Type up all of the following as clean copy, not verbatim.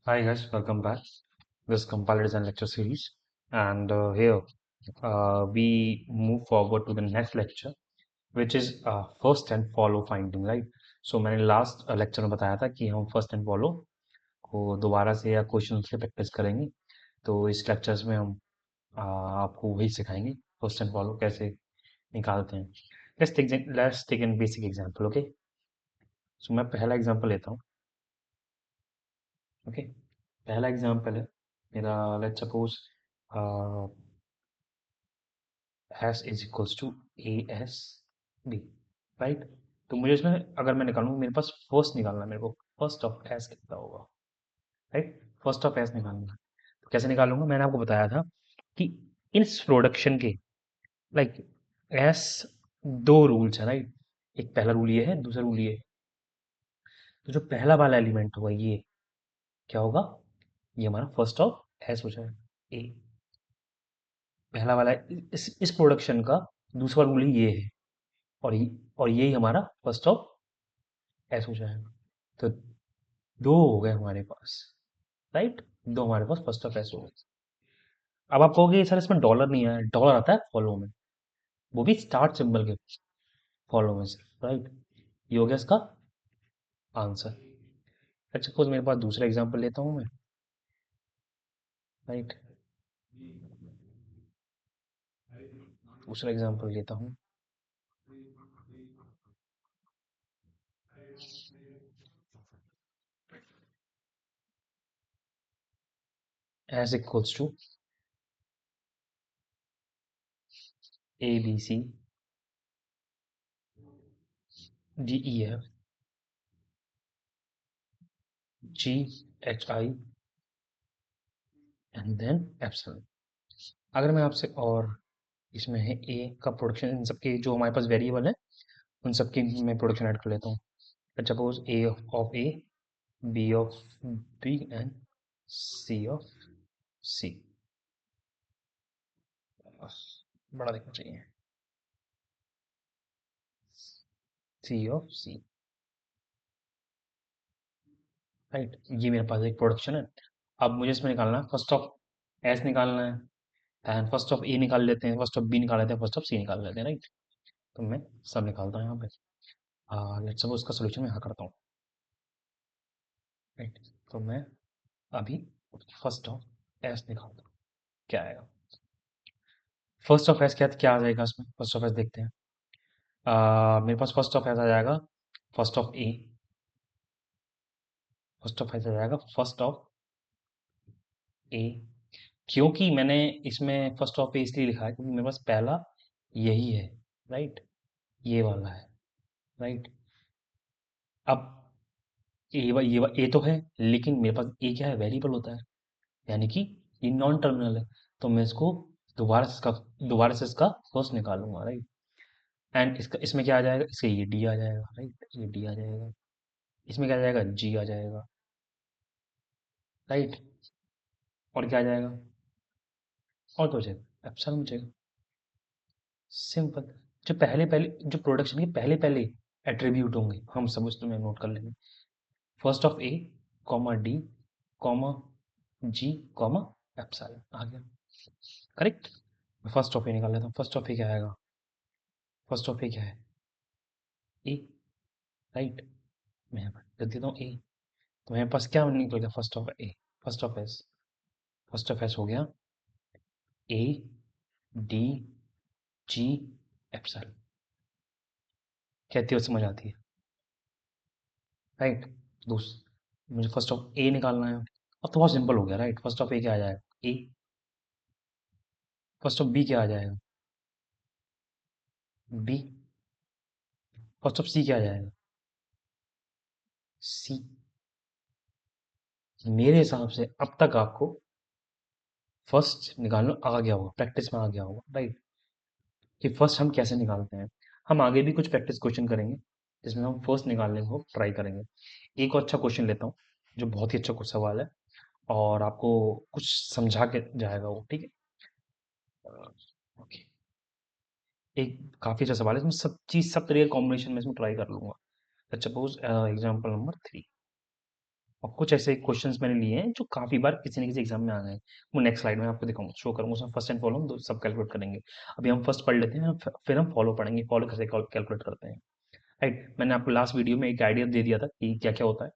Hi guys, welcome back. This compiler design lecture series, and here we move forward to the next lecture, which is first and follow finding, right? So मैंने last lecture में बताया था कि हम first and follow को दोबारा से या क्वेश्चन से प्रैक्टिस करेंगे। तो इस लेक्चर्स में हम आपको वही सिखाएंगे फर्स्ट एंड फॉलो कैसे निकालते हैं। Let's take an basic example, okay. So मैं पहला एग्जांपल लेता हूँ, ओके। पहला एग्जांपल है मेरा, let's suppose S is equals to A S B, right. तो मुझे इसमें अगर मैं निकालूँ, मेरे पास फर्स्ट निकालना है, मेरे को फर्स्ट ऑफ एस कितना होगा, राइट। फर्स्ट ऑफ एस निकालना है। तो कैसे निकालूंगा, मैंने आपको बताया था कि इस प्रोडक्शन के लाइक एस दो रूल्स है, राइट। एक पहला रूल ये है, दूसरा रूल ये है। तो जो पहला वाला एलिमेंट होगा ये क्या होगा, ये हमारा फर्स्ट ऑफ एस हो जाएगा, ए। पहला वाला इस प्रोडक्शन का दूसरा रूल ही ये है, और यही हमारा फर्स्ट ऑफ एस हो जाएगा। तो दो हो गए हमारे पास, राइट। दो हमारे पास फर्स्ट ऑफ एस हो गए। अब आप कहोगे सर इसमें डॉलर नहीं आया, डॉलर आता है फॉलो में, वो भी स्टार्ट सिंबल के फॉलो में से, राइट। ये हो गया इसका आंसर। अच्छा सपोज मेरे पास दूसरा एग्जांपल लेता हूँ मैं, राइट। दूसरा एग्जांपल लेता हूँ, S equals to A B C D E F G H I and then epsilon. अगर मैं आपसे और इसमें है ए का प्रोडक्शन, इन सबके जो हमारे पास वेरिएबल है उन सबकी मैं प्रोडक्शन ऐड कर लेता हूँ। Let's suppose A of A, B of B and C of C. बड़ा देखना चाहिए, सी ऑफ सी, राइट। ये मेरे पास एक प्रोडक्शन है। अब मुझे इसमें निकालना है फर्स्ट ऑफ एस निकालना है, एंड फर्स्ट ऑफ ए निकाल लेते हैं, फर्स्ट ऑफ बी निकाल लेते हैं, फर्स्ट ऑफ सी निकाल लेते हैं, राइट। तो मैं सब निकालता हूँ यहाँ पे। लेट्स सपोज उसका सोल्यूशन मैं यहाँ करता हूँ, राइट। तो मैं अभी फर्स्ट ऑफ एस निकालता हूँ, क्या आएगा। फर्स्ट ऑफ एस क्या क्या आ जाएगा इसमें, फर्स्ट ऑफ एस देखते हैं। मेरे पास फर्स्ट ऑफ एस आ जाएगा first of A, first of S आ जाएगा फर्स्ट ऑफ ए। क्योंकि मैंने इसमें फर्स्ट ऑफ ए इसलिए लिखा है क्योंकि मेरे पास पहला यही है, राइट। ये वाला है, राइट। अब ए तो है, लेकिन मेरे पास ए क्या है, वेरिएबल होता है, यानी कि ये नॉन टर्मिनल है। तो मैं इसको दोबारा से इसका फर्स्ट निकालूंगा, राइट। एंड इसका इसमें क्या आ जाएगा, इससे ये डी आ जाएगा, राइट। ये डी आ जाएगा, इसमें क्या आ जाएगा, जी आ जाएगा, राइट। और क्या आ जाएगा, और तो जाएगा एप्सिलॉन हो जाएगा, सिंपल। जो पहले पहले जो प्रोडक्शन के पहले पहले एट्रीब्यूट होंगे हम सब उसमें नोट कर लेंगे। First of A comma D comma G comma epsilon आ गया, करेक्ट। मैं फर्स्ट ऑफ ए निकाल लेता हूँ, फर्स्ट ऑफ ए क्या आएगा, फर्स्ट ऑफ ए क्या है, ए, राइट। मैं यहाँ पर लिख देता हूँ ए। तो मेरे पास क्या निकल गया, first of A, first of S, first of S हो गया ए डी जी एप्सिलॉन। कहती हो समझ आती है, राइट। मुझे फर्स्ट ऑफ ए निकालना है। अब तो बहुत सिंपल हो गया, राइट। फर्स्ट ऑफ ए क्या आ जाएगा, ए। फर्स्ट ऑफ बी क्या आ जाएगा, बी। फर्स्ट ऑफ सी क्या आ जाएगा, सी। मेरे हिसाब से अब तक आपको फर्स्ट निकालना आ गया होगा, प्रैक्टिस में आ गया होगा, राइट। कि फर्स्ट हम कैसे निकालते हैं। हम आगे भी कुछ प्रैक्टिस क्वेश्चन करेंगे जिसमें हम फर्स्ट निकालने को ट्राई करेंगे। एक और अच्छा क्वेश्चन लेता हूँ, जो बहुत ही अच्छा कुछ सवाल है और आपको कुछ समझा के जाएगा वो, ठीक है। ओके। एक काफी अच्छा सवाल है, इसमें सब चीज सब तरीके कॉम्बिनेशन में इसमें ट्राई कर लूंगा। लेट्स सपोज एग्जांपल नंबर 3, और कुछ ऐसे क्वेश्चंस मैंने लिए हैं जो काफ़ी बार किसी न किसी एग्जाम में आ गए हैं। वो नेक्स्ट स्लाइड में आपको दिखाऊंगा, शो करूंगा, उसमें फर्स्ट एंड फॉलो हम सब कैलकुलेट करेंगे। अभी हम फर्स्ट पढ़ लेते हैं, फिर हम फॉलो पढ़ेंगे, फॉलो कैसे कैलकुलेट करते हैं। राइट, मैंने आपको लास्ट वीडियो में एक आइडिया दे दिया था कि क्या क्या होता है,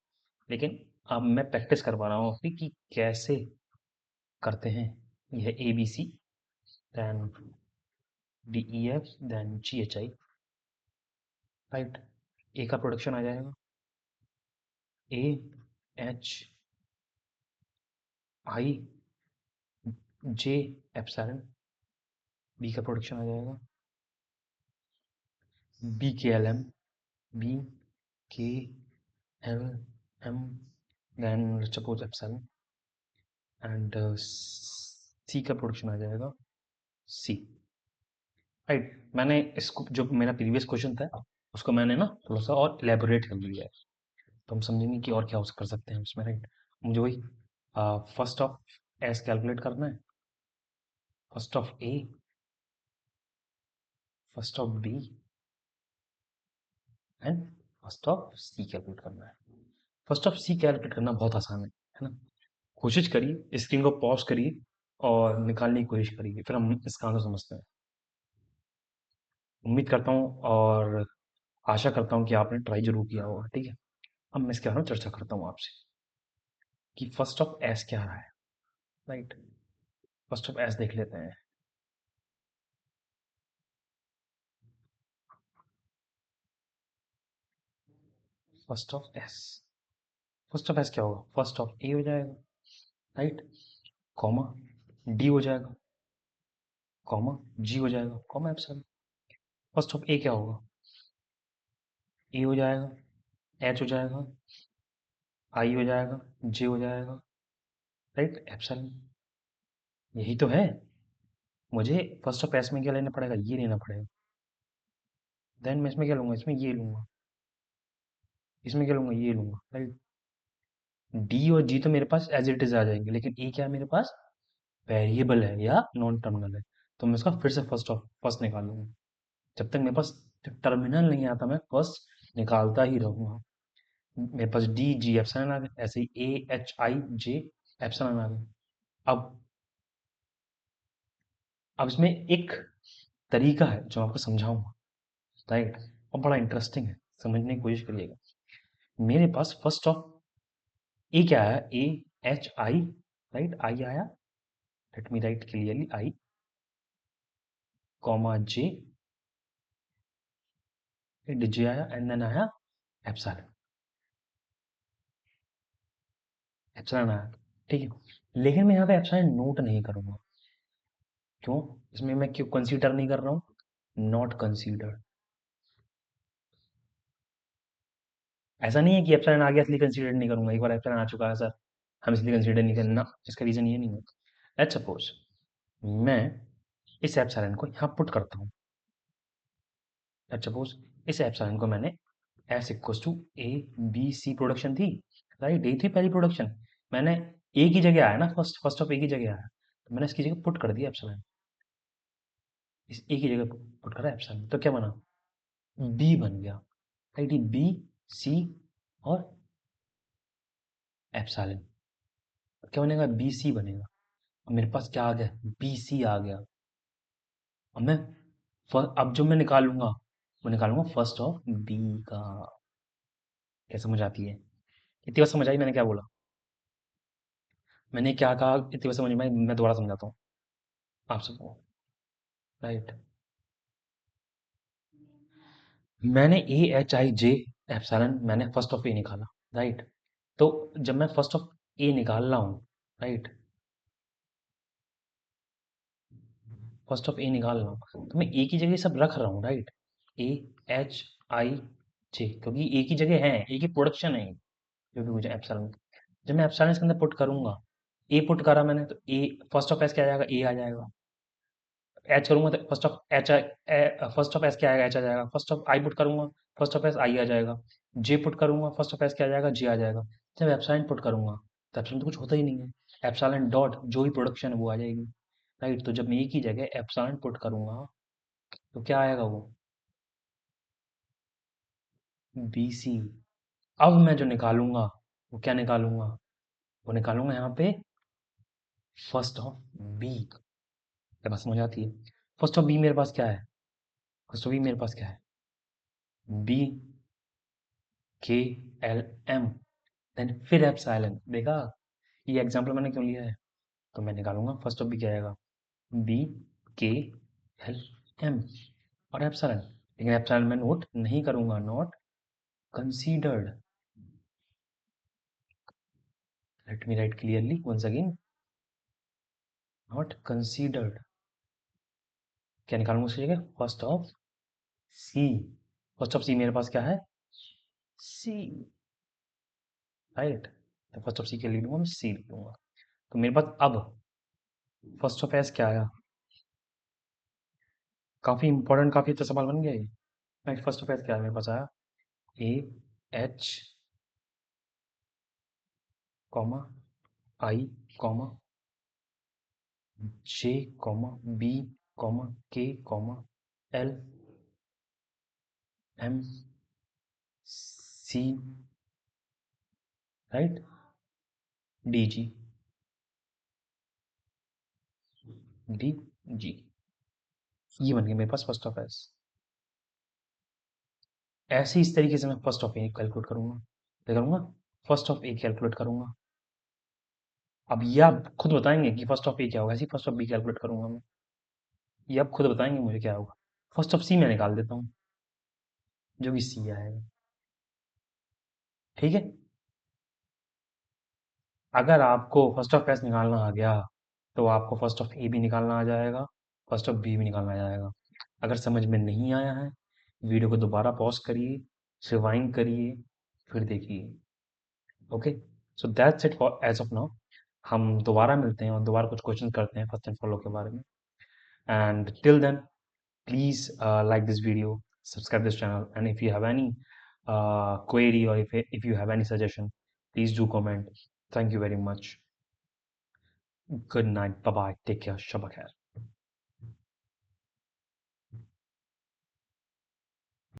लेकिन अब मैं प्रैक्टिस करवा रहा हूँ अपनी कि कैसे करते हैं। यह A B C, then D E F, then G H I. Right, A का प्रोडक्शन आ जाएगा A H I J epsilon. B का प्रोडक्शन आ जाएगा B K L M, B K L M, then suppose epsilon. And C का production आ जाएगा सी। Right, मैंने इसको जो मेरा प्रीवियस क्वेश्चन था उसको मैंने ना थोड़ा सा और इलेबोरेट कर लिया है, तो हम समझेंगे कि और क्या हो कर सकते हैं उसमें। राइट, मुझे वही फर्स्ट ऑफ एस कैलकुलेट करना है, first of A, first of B and first of C calculate करना है। फर्स्ट ऑफ सी कैलकुलेट करना बहुत आसान है ना। कोशिश करिए, स्क्रीन को पॉज करिए और निकालने की कोशिश करिए, फिर हम इसका आंसर समझते हैं। उम्मीद करता हूँ और आशा करता हूँ कि आपने ट्राई जरूर किया होगा। ठीक है, अब मैं इसके बारे में चर्चा करता हूँ आपसे कि फर्स्ट ऑफ एस क्या है। राइट, फर्स्ट ऑफ एस देख लेते हैं। First of S, first of S क्या होगा, फर्स्ट ऑफ ए हो जाएगा। राइट, कॉमा डी हो जाएगा, कॉमा जी हो जाएगा, कॉमा एप्सिलॉन। फर्स्ट ऑफ ए क्या होगा, ए हो जाएगा, एच हो जाएगा, आई हो जाएगा, जे हो जाएगा, राइट एप्सिलॉन। यही तो है। मुझे फर्स्ट ऑफ एस में क्या लेना पड़ेगा, ये लेना पड़ेगा। देन मैं इसमें क्या लूंगा, इसमें ये लूंगा, इसमें क्या लूंगा, ये लूंगा। राइट, डी और जी तो मेरे पास एज इट इज आ जाएंगे, लेकिन ए क्या है मेरे पास, वेरिएबल है या नॉन टर्मिनल है, तो मैं इसका फिर से फर्स्ट निकालूंगा। जब तक मेरे पास टर्मिनल नहीं आता मैं फर्स्ट निकालता ही रहूंगा। मेरे पास डी जी एप्सिलॉन आ गया, ऐसे ही ए एच आई जे एप्सिलॉन आ गया। अब इसमें एक तरीका है जो आपको समझाऊंगा। राइट, और बड़ा इंटरेस्टिंग है, समझने की कोशिश करिएगा। मेरे पास फर्स्ट ऑफ ए क्या है, ए एच आई, राइट आई आया, लेट मी राइट क्लियरली, आई कॉमा जे, जे आया एंड देन आया एप्सिलॉन, एप्सिलॉन आया। ठीक है, लेकिन मैं यहाँ पे एप्सिलॉन नोट नहीं करूंगा। क्यों, इसमें मैं क्यों कंसीडर नहीं कर रहा हूँ, नॉट कंसीडर। ऐसा नहीं है कि एप्सिलॉन आ गया इसलिए कंसीडर नहीं करूंगा, एक बार एप्सिलॉन आ चुका है सर, हम इसलिए कंसीडर नहीं करना, इसका रीजन ये नहीं है। लेट्स सपोज मैं इस एप्सिलॉन को यहाँ पुट करता हूँ। लेट्स सपोज इस एप्सिलॉन को मैंने S equals to A B C production थी, राइट, यही थी पहली प्रोडक्शन। मैंने ए की जगह आया ना, फर्स्ट फर्स्ट ऑफ ए की जगह आया, तो मैंने इसकी जगह पुट कर दिया एप्सिलॉन, इस ए की जगह पुट करा एप्सिलॉन, तो क्या बना, बी बन गया। राइट, बी सी और एप्सिलॉन क्या बनेगा, बी सी बनेगा। अब मेरे पास क्या आ गया, बी सी आ गया। अब मैं अब जो मैं निकालूंगा वो निकालूंगा फर्स्ट ऑफ बी का। क्या समझ आती है, इतनी बात समझ आई मैंने क्या बोला, मैंने क्या कहा, इतनी बात समझ में आई, मैं दोबारा समझाता हूँ आप सबको। राइट, मैंने ए एच आई जे एप्सिलॉन मैंने फर्स्ट ऑफ ए निकाला। राइट, तो जब मैं फर्स्ट ऑफ ए निकाल रहा हूँ, राइट, फर्स्ट ऑफ ए निकाल रहा हूँ, तो मैं ए की जगह सब रख रहा हूँ। राइट, ए एच आई जे, क्योंकि ए की जगह है, ए की प्रोडक्शन है, जो भी मुझे एप्सिलॉन, जब मैं एप्सिलॉन इसके अंदर पुट करूंगा, ए पुट करा मैंने तो ए फर्स्ट ऑफ एस क्या आ जाएगा, ए आ जाएगा। एच करूंगा तो first of H, first of S क्या आएगा, एच आ जाएगा। फर्स्ट ऑफ आई पुट करूंगा, फर्स्ट ऑफ एस आई आ जाएगा। जे पुट करूंगा, फर्स्ट ऑफ एस क्या आ जाएगा, जे आ जाएगा। जब एप्सिलॉन पुट करूंगा तो एप्सिलॉन तो कुछ होता ही नहीं है, एप्सिलॉन डॉट जो भी प्रोडक्शन है वो आ जाएगी। राइट, तो जब मैं ए की जगह एप्सिलॉन पुट करूंगा तो क्या आएगा वो, बी सी। अब मैं जो निकालूंगा वो क्या निकालूंगा? वो निकालूंगा यहाँ पे फर्स्ट ऑफ बी। मेरे पास समझ आती है। फर्स्ट ऑफ बी मेरे पास क्या है? फर्स्ट ऑफ बी मेरे पास क्या है? B K L M, then फिर एप्सिलॉन। देखा ये एग्जांपल मैंने क्यों लिया है? तो मैं निकालूंगा फर्स्ट ऑफ बी क्या आएगा, बी के एल एम और एप्सिलॉन। लेकिन एप्सिलॉन मैं नोट नहीं करूंगा, not considered. Let me write clearly once again, not considered. क्या निकालूंगा उसकी जगह? First of C. First of C मेरे पास क्या है? C, right. तो फर्स्ट ऑफ सी के लिख दूंगा मैं, सी लिख दूंगा। तो मेरे पास अब फर्स्ट ऑफ एस क्या आया? काफी इंपॉर्टेंट, काफी अच्छा सवाल बन गया ये। राइट, फर्स्ट ऑफ एस क्या है मेरे पास आया? A H comma I comma J comma B comma K comma L M C, right, D G, D G. ये बन गया मेरे पास फर्स्ट ऑफ एस। ऐसे इस तरीके से मैं फर्स्ट ऑफ ए कैलकुलेट करूंगा। क्या करूंगा? फर्स्ट ऑफ ए कैलकुलेट करूंगा। अब ये आप खुद बताएंगे कि फर्स्ट ऑफ ए क्या होगा। ऐसे ही फर्स्ट ऑफ बी कैलकुलेट करूंगा मैं। ये आप खुद बताएंगे मुझे क्या होगा। फर्स्ट ऑफ सी मैं निकाल देता हूँ, जो कि सी आएगा। ठीक है। अगर आपको फर्स्ट ऑफ एस निकालना आ गया, तो आपको फर्स्ट ऑफ ए भी निकालना आ जाएगा, फर्स्ट ऑफ बी भी निकालना आ जाएगा। अगर समझ में नहीं आया है, वीडियो को दोबारा पॉज करिए, रिवाइंड करिए, फिर देखिए। Okay, so that's it for as of now. हम दोबारा मिलते हैं और दोबारा कुछ क्वेश्चन करते हैं फर्स्ट एंड फॉलो के बारे में। And till then, please like this video, subscribe this channel, and if you have any query, or if you have any suggestion, please do comment. Thank you very much. Good night. Bye bye. Take care. Shabba khair.